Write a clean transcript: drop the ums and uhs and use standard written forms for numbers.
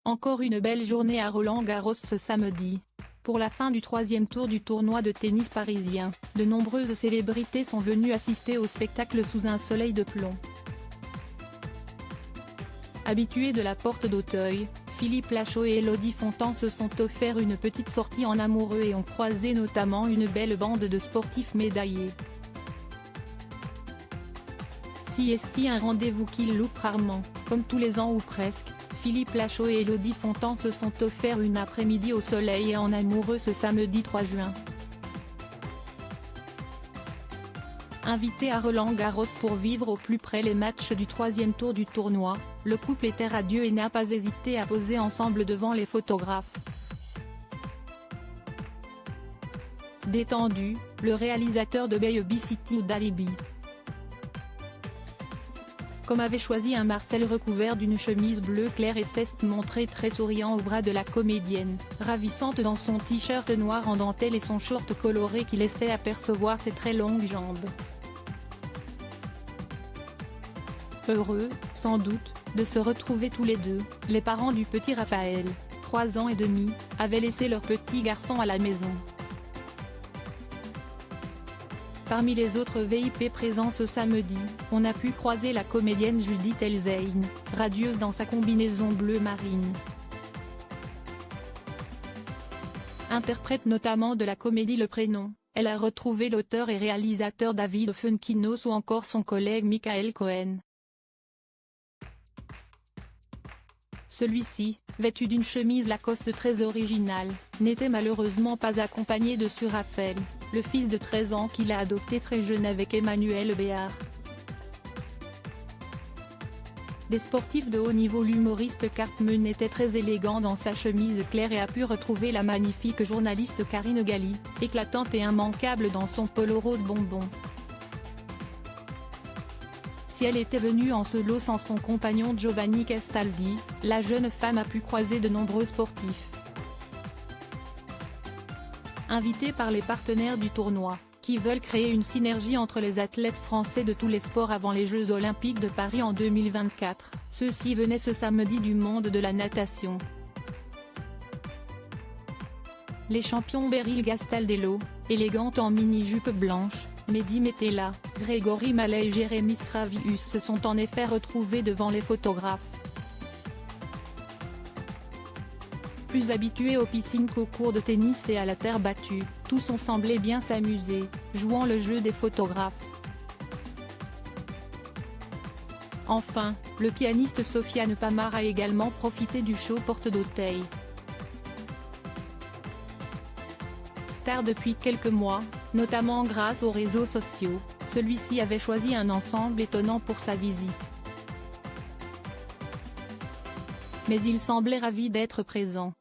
Encore une belle journée à Roland-Garros ce samedi. Pour la fin du troisième tour du tournoi de tennis parisien, de nombreuses célébrités sont venues assister au spectacle sous un soleil de plomb. Habitués de la porte d'Auteuil, Philippe Lachaud et Élodie Fontan se sont offerts une petite sortie en amoureux et ont croisé notamment une belle bande de sportifs médaillés. Si est un rendez-vous qu'ils loupent rarement, comme tous les ans ou presque, Philippe Lachaud et Élodie Fontan se sont offerts une après-midi au soleil et en amoureux ce samedi 3 juin. Invité à Roland-Garros pour vivre au plus près les matchs du troisième tour du tournoi, le couple était radieux et n'a pas hésité à poser ensemble devant les photographes. Détendu, le réalisateur de Baby City ou d'Alibi comme avait choisi un Marcel recouvert d'une chemise bleu clair et s'est montré très souriant au bras de la comédienne, ravissante dans son t-shirt noir en dentelle et son short coloré qui laissait apercevoir ses très longues jambes. Heureux, sans doute, de se retrouver tous les deux, les parents du petit Raphaël, 3 ans et demi, avaient laissé leur petit garçon à la maison. Parmi les autres VIP présents ce samedi, on a pu croiser la comédienne Judith Elzein, radieuse dans sa combinaison bleu marine. Interprète notamment de la comédie Le Prénom, elle a retrouvé l'auteur et réalisateur David Fuenquinos ou encore son collègue Michael Cohen. Celui-ci, vêtu d'une chemise Lacoste très originale, n'était malheureusement pas accompagné de ce Raphaël, le fils de 13 ans qu'il a adopté très jeune avec Emmanuel Béard. Des sportifs de haut niveau, l'humoriste Cartman était très élégant dans sa chemise claire et a pu retrouver la magnifique journaliste Karine Galli, éclatante et immanquable dans son polo rose bonbon. Si elle était venue en solo sans son compagnon Giovanni Castaldi, la jeune femme a pu croiser de nombreux sportifs. Invitée par les partenaires du tournoi, qui veulent créer une synergie entre les athlètes français de tous les sports avant les Jeux Olympiques de Paris en 2024, ceux-ci venaient ce samedi du monde de la natation. Les champions Beryl Gastaldello, élégante en mini-jupe blanche, Mehdi Metella, Grégory Mallet et Jérémy Stravius se sont en effet retrouvés devant les photographes. Plus habitués aux piscines qu'aux cours de tennis et à la terre battue, tous ont semblé bien s'amuser, jouant le jeu des photographes. Enfin, le pianiste Sofiane Pamar a également profité du show porte d'Auteuil. Star depuis quelques mois, notamment grâce aux réseaux sociaux, celui-ci avait choisi un ensemble étonnant pour sa visite. Mais il semblait ravi d'être présent.